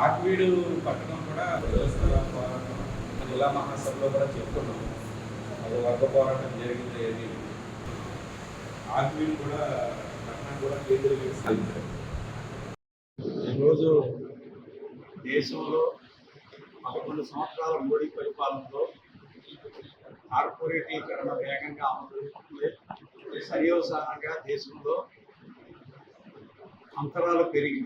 ఆర్వీడు పట్టణం కూడా వ్యవస్థల పోరాటం జిల్లా మహాసభలో కూడా చెప్తున్నాం. అది వర్గ పోరాటం జరిగింది. ఏది ఆర్వీడు కూడా పట్టణం కూడా కేంద్రీకరిస్తారు. ఈరోజు దేశంలో 11 సంవత్సరాల మోడీ పరిపాలనలో కార్పొరేటీకరణ వేగంగా అమలవుతుంది. పర్యవసానంగా దేశంలో అంతరాలు పెరిగి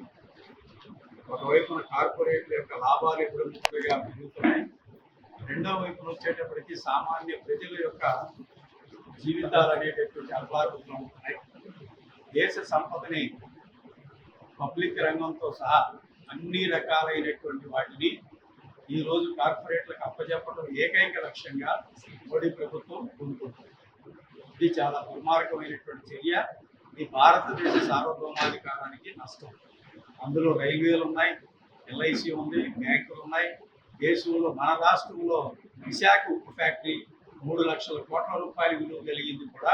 ఒకవైపున కార్పొరేట్ల యొక్క లాభాలు ఇప్పుడు ముఖ్యంగా పెరుగుతున్నాయి. రెండో వైపున వచ్చేటప్పటికి సామాన్య ప్రజల యొక్క జీవితాలు అనేటటువంటి అల్లారుతూ ఉంటున్నాయి. దేశ సంపదని పబ్లిక్ రంగంతో సహా అన్ని రకాలైనటువంటి వాటిని ఈరోజు కార్పొరేట్లకు అప్పచెప్పడం ఏకైక లక్ష్యంగా మోడీ ప్రభుత్వం కోరుకుంటుంది. ఇది చాలా దుర్మార్గమైనటువంటి చర్య. ఈ భారతదేశ సార్వభౌమాధికారానికి నష్టం. అందులో రైల్వేలు ఉన్నాయి, ఎల్ఐసి ఉంది, బ్యాంకులు ఉన్నాయి. దేశంలో మన రాష్ట్రంలో విశాఖ ఉక్కు ఫ్యాక్టరీ 3 లక్షల కోట్ల రూపాయల విలువ కలిగింది కూడా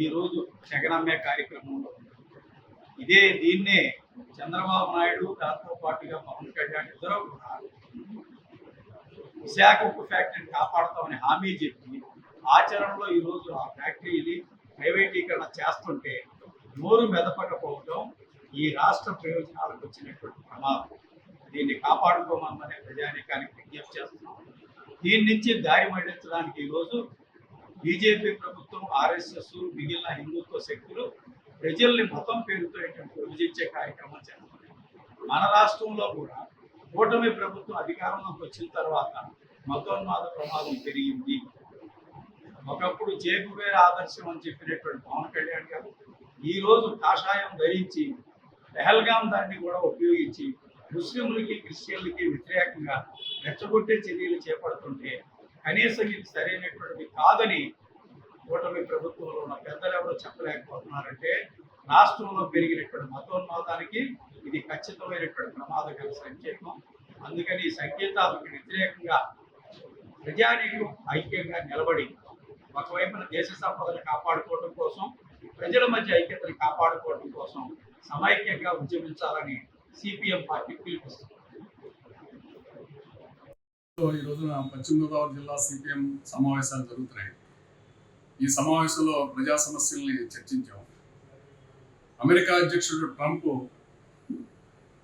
ఈరోజు జగనమ్మే కార్యక్రమంలో ఉంది. దీన్నే చంద్రబాబు నాయుడు దాంతో పాటుగా పవన్ కళ్యాణ్ ఇద్దరు కూడా విశాఖ ఉక్కు ఫ్యాక్టరీని కాపాడుతామని హామీ చెప్పి ఆచరణలో ఈరోజు ఆ ఫ్యాక్టరీని ప్రైవేటీకరణ చేస్తుంటే నోరు మెదపకపోవడం ఈ రాష్ట్ర ప్రయోజనాలకు వచ్చినటువంటి ప్రమాదం. దీన్ని కాపాడుకోమని ప్రజానీకానికి విజ్ఞప్తి చేస్తున్నాం. దీని నుంచి దారి మళ్లించడానికి ఈరోజు బీజేపీ ప్రభుత్వం, ఆర్ఎస్ఎస్, మిగిలిన హిందుత్వ శక్తులు ప్రజల్ని మతం పేరుతో విభజించే కార్యక్రమం చేస్తున్నారు. మన రాష్ట్రంలో కూడా కూటమి ప్రభుత్వం అధికారంలోకి వచ్చిన తర్వాత మతోన్మాద ప్రమాదం పెరిగింది. ఒకప్పుడు జేబువేర ఆదర్శం అని చెప్పినటువంటి పవన్ కళ్యాణ్ గారు ఈరోజు కాషాయం ధరించి పెహల్గాం దాన్ని కూడా ఉపయోగించి ముస్లింలకి, క్రిస్టియన్లకి వ్యతిరేకంగా రెచ్చగొట్టే చర్యలు చేపడుతుంటే కనీసం ఇది సరైనటువంటిది కాదని కూటమి ప్రభుత్వంలో ఉన్న పెద్దలు ఎవరో చెప్పలేకపోతున్నారంటే రాష్ట్రంలో పెరిగినటువంటి మతోన్మాదానికి ఇది ఖచ్చితమైనటువంటి ప్రమాదకర సంకేతం. అందుకని ఈ సంకేతాలకు వ్యతిరేకంగా ప్రజానీకం ఐక్యంగా నిలబడి ఒకవైపున దేశ సంపదను కాపాడుకోవడం కోసం, ప్రజల మధ్య ఐక్యతను కాపాడుకోవడం కోసం సమైక్యంగా ఉద్యమించాలని సిపిఎం పార్టీ పిలుపుస్తుంది. ఈ రోజున పశ్చిమ గోదావరి జిల్లా సిపిఎం సమావేశాలు జరుగుతున్నాయి. ఈ సమావేశంలో ప్రజా సమస్యల్ని చర్చించాం. అమెరికా అధ్యక్షుడు ట్రంప్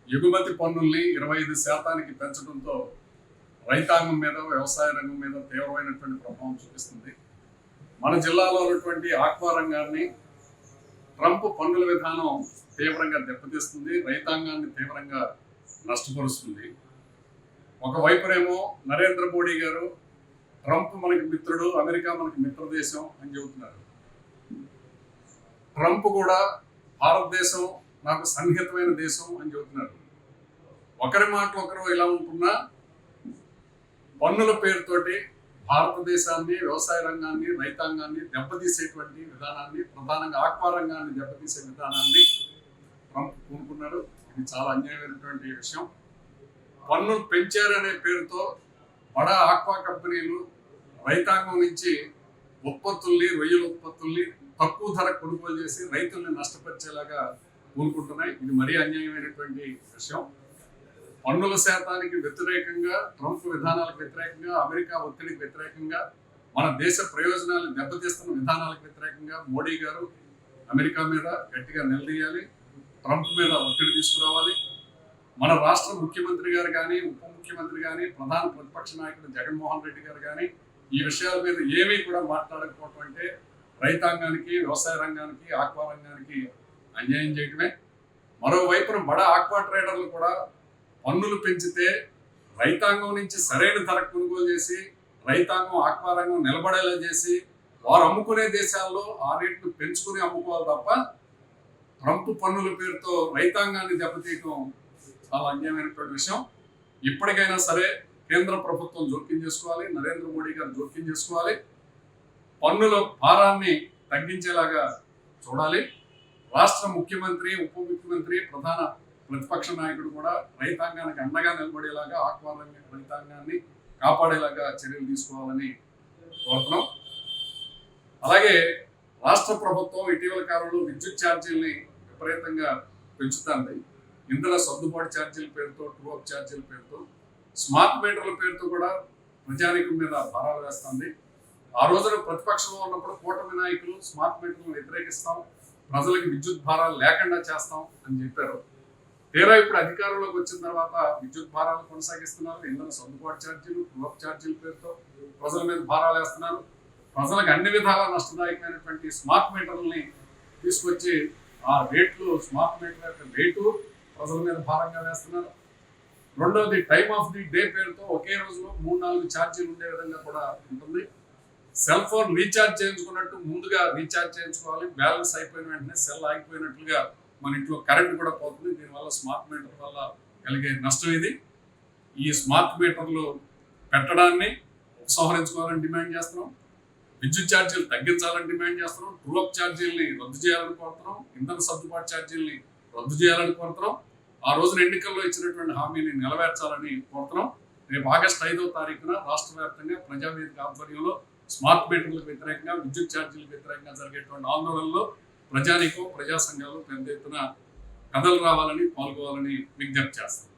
ఎగుమతి పన్నుల్ని 25% పెంచడంతో రైతాంగం మీద, వ్యవసాయ రంగం మీద తీవ్రమైనటువంటి ప్రభావం చూపిస్తుంది. మన జిల్లాలో ఉన్నటువంటి ఆక్వా రంగాన్ని ట్రంప్ పన్నుల విధానం తీవ్రంగా దెబ్బతీస్తుంది, రైతాంగాన్ని తీవ్రంగా నష్టపరుస్తుంది. ఒకవైపునేమో నరేంద్ర మోడీ గారు ట్రంప్ మనకి మిత్రుడు, అమెరికా మనకి మిత్ర దేశం అని చెబుతున్నారు. ట్రంప్ కూడా భారతదేశం నాకు సన్నిహితమైన దేశం అని చెబుతున్నారు. ఒకరి మాట ఒకరు ఇలా ఉంటున్నా పన్నుల పేరుతోటి భారతదేశాన్ని, వ్యవసాయ రంగాన్ని, రైతాంగాన్ని దెబ్బతీసేటువంటి విధానాన్ని, ప్రధానంగా ఆక్వా రంగాన్ని దెబ్బతీసే విధానాన్ని ట్రంప్ కోరుకున్నారు. ఇది చాలా అన్యాయమైనటువంటి విషయం. పన్నులు పెంచారనే పేరుతో బడా ఆక్వా కంపెనీలు రైతాంగం నుంచి ఉత్పత్తుల్ని, రొయ్యల ఉత్పత్తుల్ని తక్కువ ధర కొనుగోలు చేసి రైతుల్ని నష్టపరిచేలాగా కోరుకుంటున్నాయి. ఇది మరీ అన్యాయమైనటువంటి విషయం. పన్నుల శాతానికి వ్యతిరేకంగా, ట్రంప్ విధానాలకు వ్యతిరేకంగా, అమెరికా ఒత్తిడికి వ్యతిరేకంగా, మన దేశ ప్రయోజనాలను దెబ్బతీస్తున్న విధానాలకు వ్యతిరేకంగా మోడీ గారు అమెరికా మీద గట్టిగా నిలదీయాలి, ట్రంప్ మీద ఒత్తిడి తీసుకురావాలి. మన రాష్ట్ర ముఖ్యమంత్రి గారు కానీ, ఉప ముఖ్యమంత్రి కానీ, ప్రధాన ప్రతిపక్ష నాయకుడు జగన్మోహన్ రెడ్డి గారు కానీ ఈ విషయాల మీద ఏమీ కూడా మాట్లాడకపోవటం అంటే రైతాంగానికి, వ్యవసాయ రంగానికి, ఆక్వా రంగానికి అన్యాయం చేయటమే. మరోవైపున బడా ఆక్వా ట్రేడర్లు కూడా పన్నులు పెంచితే రైతాంగం నుంచి సరైన ధర కొనుగోలు చేసి, రైతాంగం, ఆక్వా రంగం నిలబడేలా చేసి వారు అమ్ముకునే దేశాల్లో ఆ రేట్లు పెంచుకుని అమ్ముకోవాలి తప్ప ట్రంప్ పన్నుల పేరుతో రైతాంగాన్ని దెబ్బతీయటం చాలా అన్యాయమైనటువంటి విషయం. ఇప్పటికైనా సరే కేంద్ర ప్రభుత్వం జోక్యం చేసుకోవాలి, నరేంద్ర మోడీ గారు జోక్యం చేసుకోవాలి, పన్నుల భారాన్ని తగ్గించేలాగా చూడాలి. రాష్ట్ర ముఖ్యమంత్రి, ఉప ముఖ్యమంత్రి, ప్రధాన ప్రతిపక్ష నాయకుడు కూడా రైతాంగానికి అండగా నిలబడేలాగా, ఆక్వా రైతాంగాన్ని కాపాడేలాగా చర్యలు తీసుకోవాలని కోరుతున్నాం. అలాగే రాష్ట్ర ప్రభుత్వం ఇటీవల కాలంలో విద్యుత్ ఛార్జీల్ని విపరీతంగా పెంచుతుంది. ఇందులో సర్దుబాటు ఛార్జీల పేరుతో, ట్రూ అప్ ఛార్జీల పేరుతో, స్మార్ట్ మీటర్ల పేరుతో కూడా ప్రజానీకం మీద భారాలు వేస్తుంది. ఆ రోజున ప్రతిపక్షంలో ఉన్నప్పుడు కూటమి నాయకులు స్మార్ట్ మీటర్లను వ్యతిరేకిస్తాం, ప్రజలకు విద్యుత్ భారాలు లేకుండా చేస్తాం అని చెప్పారు. తీరా ఇప్పుడు అధికారంలోకి వచ్చిన తర్వాత విద్యుత్ భారాలు కొనసాగిస్తున్నారు. ఇంధన సర్దుబాటు ఛార్జీలు, ట్రూ అప్ ఛార్జీల పేరుతో ప్రజల మీద భారాలు వేస్తున్నారు. ప్రజలకు అన్ని విధాల నష్టదాయకమైనటువంటి స్మార్ట్ మీటర్లని తీసుకొచ్చి ఆ రేట్లు, స్మార్ట్ మీటర్ యొక్క రేటు ప్రజల మీద భారంగా వేస్తున్నారు. రెండవది టైమ్ ఆఫ్ ది డే పేరుతో ఒకే రోజులో 3-4 ఛార్జీలు ఉండే విధంగా కూడా ఉంటుంది. సెల్ ఫోన్ రీఛార్జ్ చేయించుకున్నట్టు ముందుగా రీఛార్జ్ చేయించుకోవాలి. బ్యాలెన్స్ అయిపోయిన వెంటనే సెల్ ఆగిపోయినట్లుగా మన ఇంట్లో కరెంట్ కూడా పోతుంది. దీనివల్ల స్మార్ట్ మీటర్ వల్ల కలిగే నష్టం ఇది. ఈ స్మార్ట్ మీటర్లు పెట్టడాన్ని ఉపసంహరించుకోవాలని డిమాండ్ చేస్తున్నాం. విద్యుత్ ఛార్జీలు తగ్గించాలని డిమాండ్ చేస్తున్నాం. ట్రూ అప్ ఛార్జీలని రద్దు చేయాలని కోరుతున్నాం. ఇంధన సర్దుబాటు ఛార్జీలని రద్దు చేయాలని కోరుతున్నాం. ఆ రోజున ఎన్నికల్లో ఇచ్చినటువంటి హామీని నెరవేర్చాలని కోరుతున్నాం. రేపు ఆగస్టు 5వ తారీఖున రాష్ట్ర వ్యాప్తంగా ప్రజావేదిక ఆధ్వర్యంలో స్మార్ట్ మీటర్లకు వ్యతిరేకంగా, విద్యుత్ ఛార్జీలకు వ్యతిరేకంగా జరిగేటువంటి ఆందోళనలో ప్రజానీకం, ప్రజా సంఘాలు పెద్ద ఎత్తున కథలు రావాలని, పాల్గొవాలని విజ్ఞప్తి చేస్తాం.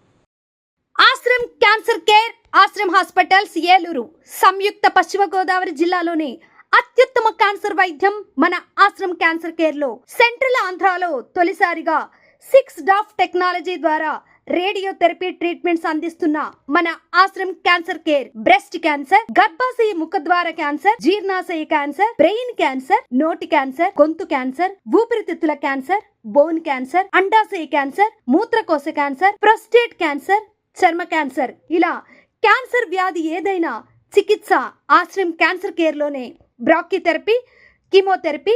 Ashram cancer care, Ashram hospitals, Eluru. సంయుక్త పశ్చిమ గోదావరి జిల్లాలోని అత్యుత్తమ క్యాన్సర్ వైద్యం మన ఆశ్రమ్ క్యాన్సర్ కేర్ లో. సెంట్రల్ ఆంధ్రాలో తొలిసారిగా 6 డాఫ్ టెక్నాలజీ ద్వారా రేడియోథెరపీ ట్రీట్మెంట్స్ అందిస్తున్న మన Ashram cancer care breast cancer, గర్భాశయ ముఖద్వార క్యాన్సర్, జీర్ణాశయ క్యాన్సర్, బ్రెయిన్ క్యాన్సర్, నోటి క్యాన్సర్, గొంతు క్యాన్సర్, ఊపిరితిత్తుల క్యాన్సర్, బోన్ క్యాన్సర్, అండాశయ క్యాన్సర్, మూత్రకోశ క్యాన్సర్, ప్రొస్టేట్ క్యాన్సర్, చర్మ క్యాన్సర్, ఇలా క్యాన్సర్ వ్యాధి ఏదైనా చికిత్స ఆశ్రమ్ క్యాన్సర్ కేర్ లోనే. బ్రాక్కిథెరపీ, కీమోథెరపీ,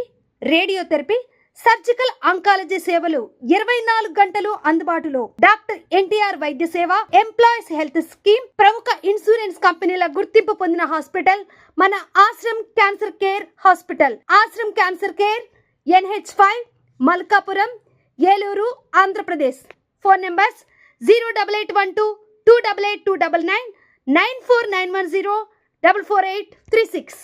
రేడియోథెరపీ, సర్జికల్ ఆంకాలజీ సేవలు 24 గంటలు అందుబాటులో. డాక్టర్ ఎన్టీఆర్ వైద్య సేవ, ఎంప్లాయీస్ హెల్త్ స్కీమ్, ప్రముఖ ఇన్సూరెన్స్ కంపెనీల గుర్తింపు పొందిన హాస్పిటల్ మన Ashram cancer care hospital. Ashram cancer care, NH5, Malkapuram, Eluru, Andhra Pradesh. Phone numbers 08812 288 299 94910 44836.